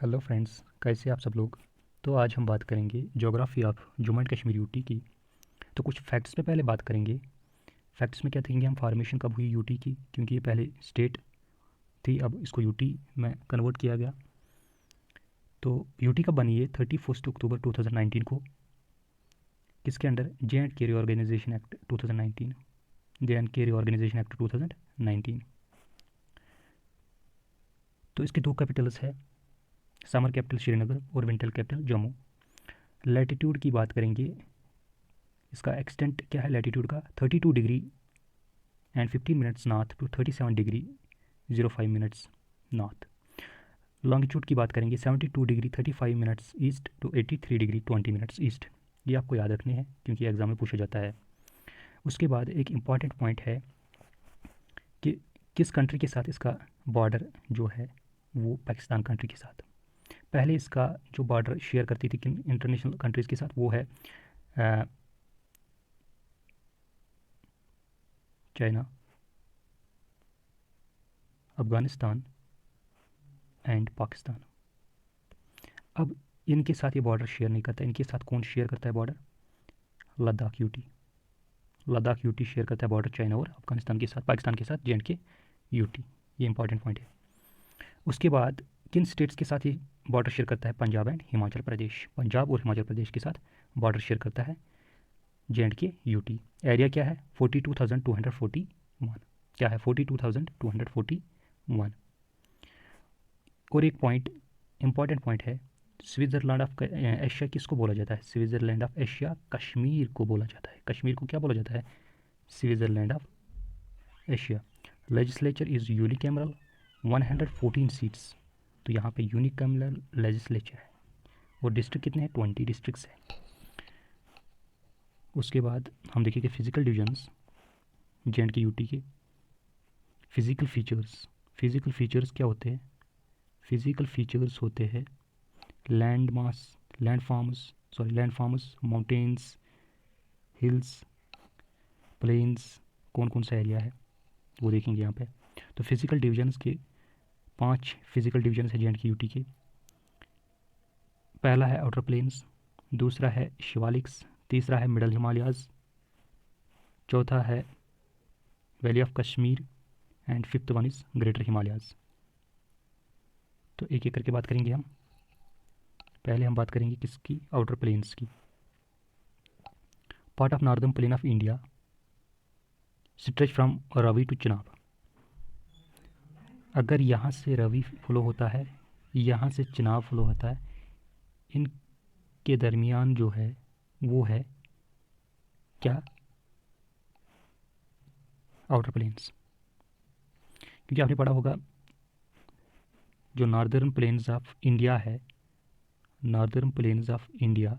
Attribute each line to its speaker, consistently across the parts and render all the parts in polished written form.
Speaker 1: Hello friends, कैसे आप सब लोग। तो आज हम बात करेंगे geography of Jammu and Kashmir UT की। तो कुछ फैक्ट्स पे पहले बात करेंगे। फैक्ट्स में क्या देखेंगे हम, फार्मेशन कब हुई यूटी की, क्योंकि ये पहले स्टेट थी, अब इसको यूटी में कन्वर्ट किया गया। तो यूटी कब बनी है? 31 अक्टूबर 2019 को। किसके under? J and K reorganisation act 2019। J and K reorganisation act 2019। तो इसके दो कैपिटल्स है, समर कैपिटल श्रीनगर और विंटर कैपिटल जम्मू। लैटिट्यूड की बात करेंगे, इसका एक्सटेंट क्या है लैटिट्यूड का? 32 degree and 15 minutes north to 37 degree 05 minutes north. Longitude की बात करेंगे, 72 degree 35 minutes east to 83 degree 20 minutes east. ये आपको याद रखने हैं क्योंकि एग्जाम में पूछा जाता है। उसके बाद एक इम्पॉर्टेंट पॉइंट है कि किस कंट्री के साथ इसका बॉर्डर जो है वो पाकिस्तान कंट्री के साथ। पहले इसका जो बॉर्डर शेयर करती थी किन इंटरनेशनल कंट्रीज़ के साथ, वो है चाइना, अफ़गानिस्तान एंड पाकिस्तान। अब इनके साथ ये बॉर्डर शेयर नहीं करता। इनके साथ कौन शेयर करता है border? Ladakh UT. Ladakh UT share करता है बॉर्डर चाइना और अफगानिस्तान के साथ, पाकिस्तान के साथ जे&के यूटी। ये इंपॉर्टेंट पॉइंट है। उसके बाद किन स्टेट्स के साथ ये बॉर्डर शेयर करता है? पंजाब एंड हिमाचल प्रदेश। पंजाब और हिमाचल प्रदेश के साथ बॉर्डर शेयर करता है जे&के यूटी। एरिया क्या है? 42,241। क्या है? 42,241। और एक पॉइंट, इंपॉर्टेंट पॉइंट है, स्विट्ज़रलैंड ऑफ एशिया किसको बोला जाता है? स्विट्ज़रलैंड ऑफ एशिया कश्मीर को बोला जाता है। कश्मीर को क्या बोला जाता है? Switzerland of Asia. Legislature is unicameral, 114 seats. तो यहाँ पे यूनिकैमरल लेजिस्लेचर है। और डिस्ट्रिक्ट कितने हैं? 20 डिस्ट्रिक्ट्स हैं। उसके बाद हम देखेंगे फिजिकल डिविजन्स जे&के यूटी के। फिजिकल फीचर्स, फिजिकल फीचर्स क्या होते हैं? फिजिकल फीचर्स होते हैं land mass, land forms, mountains, hills, plains, कौन कौन सा एरिया है वो देखेंगे यहाँ पे। तो फिजिकल डिविजन्स के 5 फिजिकल डिविजन्स है जे&के यूटी के। पहला है आउटर प्लेन्स, दूसरा है शिवालिक्स, तीसरा है मिडल हिमालयाज़, चौथा है valley of Kashmir and fifth one is greater Himalayas. तो एक एक करके बात करेंगे हम। पहले हम बात करेंगे किसकी? आउटर प्लेन्स की। Part of northern plain of India stretch from Ravi to Chenab. अगर यहाँ से रवि फ्लो होता है, यहाँ से चिनाब फ्लो होता है, इनके दरमियान जो है वो है क्या? Outer plains. क्योंकि आपने पढ़ा होगा जो नॉर्दर्न प्लेन्स ऑफ इंडिया है, नॉर्दर्न प्लेन्स ऑफ इंडिया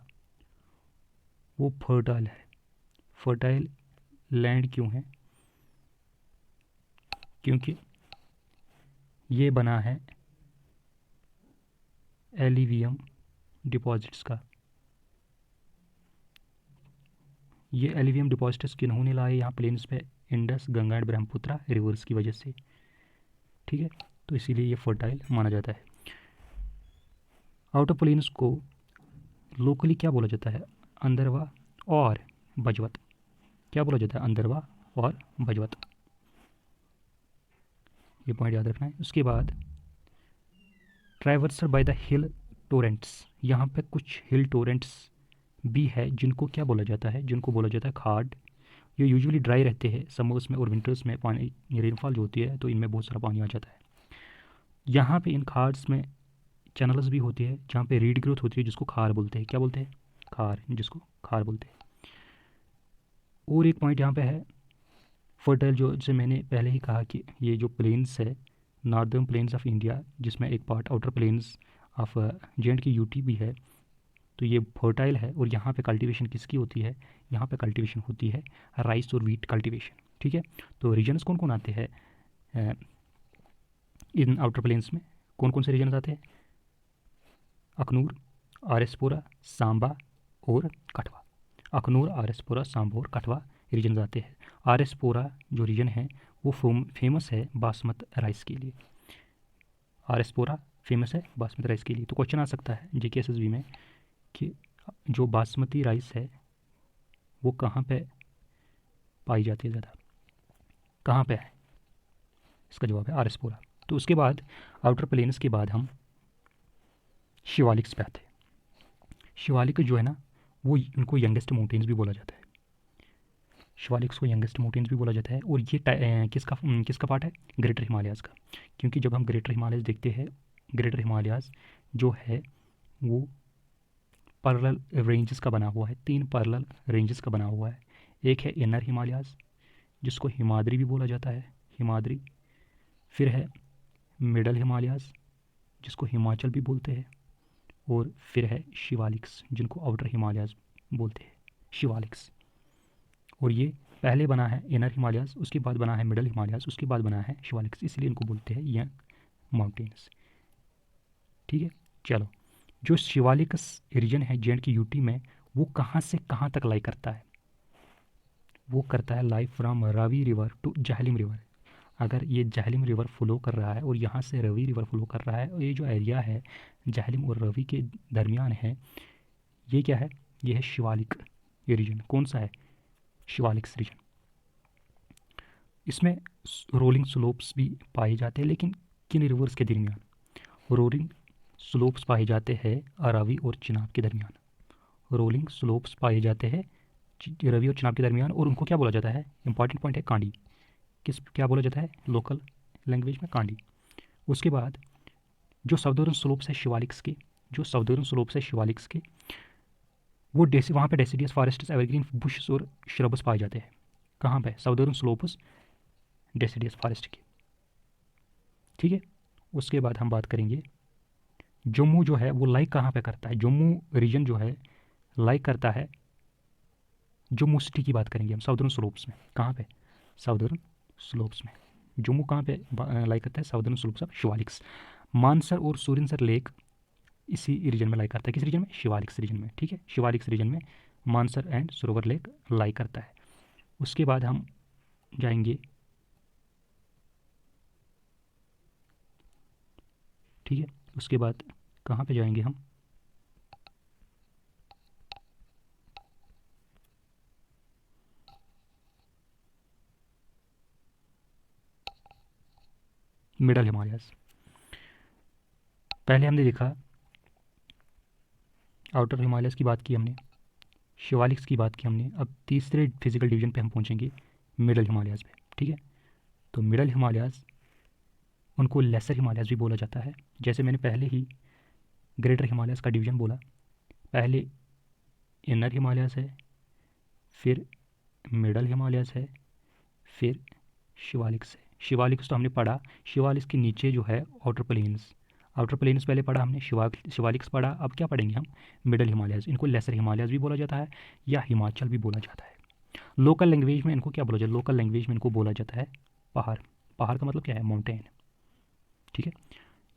Speaker 1: वो फर्टाइल है। फर्टाइल लैंड क्यों है? क्योंकि ये बना है एलिवियम डिपॉजिट्स का। ये एलिवियम डिपॉजिट्स किन्होंने लाए यहाँ प्लेन्स पे? Indus, Ganga and Brahmaputra reverse की वजह से। ठीक है, तो इसीलिए ये फर्टाइल माना जाता है। आउटर प्लेन्स को लोकली क्या बोला जाता है? अंदरवा और बजवत। क्या बोला जाता है? अंदरवा और बजवत। ये पॉइंट याद रखना है। उसके बाद ट्रैवर्सल बाय द हिल टोरेंट्स। यहाँ पे कुछ हिल टोरेंट्स भी है जिनको क्या बोला जाता है? जिनको बोला जाता है खाड़। ये यूजुअली ड्राई रहते हैं समर्स में और विंटर्स में पानी, रेनफॉल जो होती है तो इनमें बहुत सारा पानी आ जाता है। यहाँ पे इन खार्ड्स में चैनल्स भी होती है जहाँ पे रीड ग्रोथ होती है, जिसको खार बोलते हैं। क्या बोलते हैं? खार, जिसको खार बोलते हैं। और एक पॉइंट यहाँ पे है फर्टाइल, जो जैसे मैंने पहले ही कहा कि ये जो प्लेन्स है नॉर्दर्न प्लेन्स ऑफ इंडिया, जिसमें एक part outer plains of J and K UT भी है, तो ये फर्टाइल है। और यहाँ पे कल्टीवेशन किसकी होती है? यहाँ पे कल्टीवेशन होती है राइस और वीट कल्टीवेशन। ठीक है, तो रीजन्स कौन कौन आते हैं इन आउटर प्लेन्स में? कौन कौन से रीजन्स आते हैं? अखनूर, आरएसपुरा, सांबा और कठवा। अखनूर, आरएसपुरा, सांबा और कठवा रीजन्स आते हैं। आरएसपुरा जो रीजन है वो फेमस है बासमत राइस के लिए। आरएसपुरा फेमस है बासमती राइस के लिए। तो क्वेश्चन आ सकता है JKSSB में कि जो बासमती राइस है वो कहाँ पे पाई जाती है ज़्यादा, कहाँ पे है? इसका जवाब है आरएसपुरा। तो उसके बाद आउटर प्लेन्स के बाद हम शिवालिक्स पे आते हैं। शिवालिक जो है ना वो उनको यंगेस्ट माउंटेन्स भी बोला जाता है। शिवालिक्स को यंगेस्ट माउंटेन्स भी बोला जाता है। और ये किसका पार्ट है? ग्रेटर हिमालयाज़ का। क्योंकि जब हम ग्रेटर हिमालयाज़ देखते हैं, ग्रेटर हिमालयाज़ जो है वो पैरेलल रेंजेस का बना हुआ है, 3 पैरेलल रेंजेस का बना हुआ है। एक है इनर हिमालयाज़ जिसको हिमाद्री भी बोला जाता है, हिमाद्री। फिर है मिडल हिमालयाज़ जिसको हिमाचल भी बोलते हैं। और फिर है शिवालिक्स जिनको आउटर हिमालयाज़ बोलते हैं, शिवालिक्स। और ये पहले बना है इनर हिमालयाज़, उसके बाद बना है मिडल हिमालयाज़, उसके बाद बना है शिवालिक्स, इसलिए इनको बोलते हैं यंग माउंटेन्स। ठीक है, चलो। जो शिवालिक्स रीजन है JNK यूटी में, वो कहाँ से कहाँ तक लाई करता है? वो करता है lie from Ravi river to Jhelum river. अगर ये जहलिम रिवर फ्लो कर रहा है और यहाँ से रवि रिवर फ्लो कर रहा है, और ये जो एरिया है जहलिम और रवि के दरमियान है, ये क्या है? ये है शिवालिक रीजन। कौन सा है? शिवालिक्स रीजन। इसमें रोलिंग स्लोप्स भी पाए जाते हैं, लेकिन किन रिवर्स के दरमियान? रोलिंग स्लोप्स पाए जाते हैं अरावी और चिनाब के दरमियान। रोलिंग स्लोप्स पाए जाते हैं रवि और चिनाब के दरमियान, और उनको क्या बोला जाता है? इंपॉर्टेंट पॉइंट है कांडी। क्या बोला जाता है लोकल लैंग्वेज में? कांडी। उसके बाद जो साउदर्न स्लोप्स है शिवालिक्स के, जो साउदर्न स्लोप्स है शिवालिक्स के, वो वहाँ पे डेसिडियस फॉरेस्ट, एवरग्रीन बुशेस और श्रब्स पाए जाते हैं। कहाँ पे? साउदर्न स्लोप्स डेसिडियस फॉरेस्ट के। ठीक है। उसके बाद हम बात करेंगे जम्मू जो है वो लाइक कहाँ पे करता है? जम्मू रीजन जो है लाइक करता है, जम्मू सिटी की बात करेंगे हम, साउदर्न स्लोप्स में। कहाँ पे? साउदर्न स्लोप्स में। जम्मू कहाँ पे लाइक करता है? Southern slopes of Shivaliks. Mansar और सूरिनसर लेक इसी रीजन में लाई करता है। किस रीजन में? शिवालिक्स रीजन में। ठीक है, शिवालिक्स रीजन में मानसर एंड सरोवर लेक लाई करता है। उसके बाद हम जाएंगे, ठीक है, उसके बाद कहाँ पे जाएंगे हम? मिडल हिमालयाज। पहले हमने देखा आउटर हिमालयस की बात की हमने, शिवालिक्स की बात की हमने। अब तीसरे फिजिकल डिवीजन पे हम पहुंचेंगे, मिडल हिमालयाज पे। ठीक है, तो मिडल हिमालयाज उनको लेसर हिमालयाज भी बोला जाता है। जैसे मैंने पहले ही ग्रेटर हिमालयाज का डिवीजन बोला, पहले इनर हिमालयाज है, फिर मिडल हिमालयाज है, फिर शिवालिक्स है। शिवालिक्स तो हमने पढ़ा, शिवालिक्स के नीचे जो है आउटर प्लेन्स पहले पढ़ा हमने, शिवालिक्स पढ़ा। अब क्या पढ़ेंगे हम? मिडल हिमालयाज। इनको लेसर हिमालयाज भी बोला जाता है या हिमाचल भी बोला जाता है। लोकल लैंग्वेज में इनको क्या बोला जाता है? लोकल लैंग्वेज में इनको बोला जाता है पहाड़। पहाड़ का मतलब क्या है? माउंटेन। ठीक है,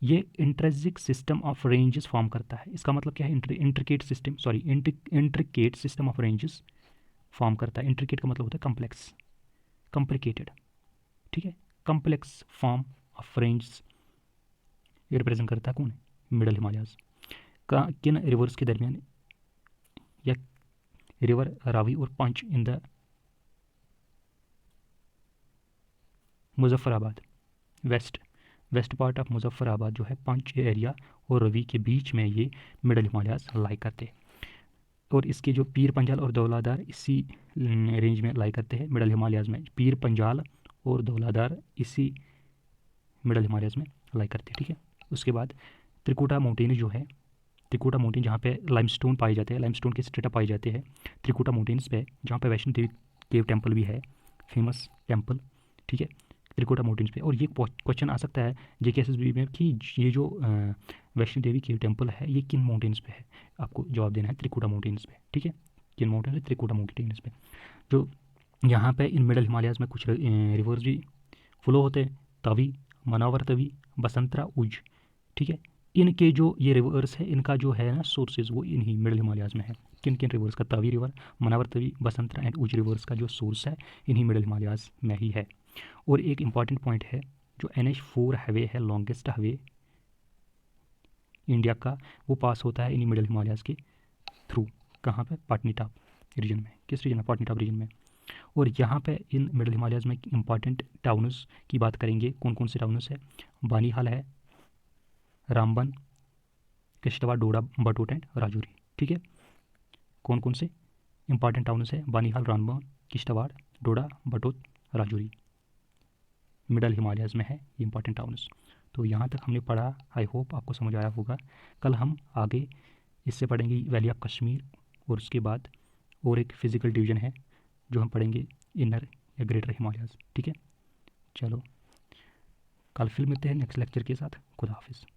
Speaker 1: ये intrinsic system of ranges form करता है। इसका मतलब क्या है? Intricate system of ranges form करता है। इंट्रिकेट का मतलब होता है कॉम्प्लेक्स, कॉम्प्लिकेटेड। ठीक है, कॉम्प्लेक्स फॉर्म ऑफ रेंज ये रिप्रेजेंट करता है कौन? मिडल हिमालयाज का। किन रिवर्स के दरमियान? या रिवर रावी और Poonch in the Muzaffarabad, west part of Muzaffarabad जो है पंच एरिया और रवि के बीच में ये मिडल हिमालयाज लाई करते हैं। और इसके जो पीर पंजाल और दौलादार इसी रेंज में लाई करते हैं। मिडल हिमालयाज में पीर पंजाल और दौलादार इसी मिडल हिमालयाज में लाई करते हैं। ठीक है, उसके बाद त्रिकुटा माउंटेन जो है, त्रिकुटा माउंटेन जहाँ पे लाइमस्टोन पाए जाते हैं, लाइमस्टोन के स्ट्रेटा पाए जाते हैं त्रिकुटा माउंटेन्स पे, जहाँ पे वैष्णो देवी केव टेम्पल भी है, फेमस टेम्पल। ठीक है, त्रिकुटा माउंटेन्स पे। और ये क्वेश्चन आ सकता है JKSSB में कि ये जो वैष्णो देवी केव टेम्पल है ये किन माउंटेन्स पे है? आपको जवाब देना है त्रिकुटा माउंटेन्स पे। ठीक है, किन माउंटेन्स पे? त्रिकुटा माउंटेन्स पे। जो यहाँ पे इन मिडल हिमालयाज में कुछ रिवर्स भी फ्लो होते हैं, तवी, मनावर तवी, बसंतरा, उज। ठीक है, इनके जो ये रिवर्स है, इनका जो है ना सोर्सेज, वो इन्हीं मिडल हिमालयाज में है। किन किन रिवर्स का? तवी रिवर, मनावर तवी, बसंतरा एंड उज रिवर्स का जो सोर्स है इन्हीं मिडल हिमालयाज में ही है। और एक इंपॉर्टेंट पॉइंट है, जो NH4 हाईवे है, लॉन्गेस्ट हाईवे इंडिया का, वो पास होता है इन मिडल हिमालयाज़ के थ्रू। कहाँ पे? पाटनीटाप रीजन में। किस रीजन में? पाटनीटाप रीजन में। और यहाँ पे इन मिडल हिमालयाज़ में इंपॉर्टेंट टाउन्स की बात करेंगे। कौन कौन से टाउन्स है? बानीहाल है, रामबन, किश्तवाड़, डोडा, बटोट एंड राजौरी। ठीक है, कौन कौन से इंपॉर्टेंट टाउन्स है? बानीहाल, रामबन, किश्तवाड़, डोडा, बटोत, राजौरी। मिडल हिमालयाज़ में है ये इंपॉर्टेंट टाउन्स। तो यहाँ तक हमने पढ़ा, आई होप आपको समझ आया होगा। कल हम आगे इससे पढ़ेंगे वैली ऑफ कश्मीर, और उसके बाद और एक फिजिकल डिवीजन है जो हम पढ़ेंगे, इनर या ग्रेटर हिमालयाज़। ठीक है, चलो कल फिर मिलते हैं नेक्स्ट लेक्चर के साथ। खुदा हाफिज़।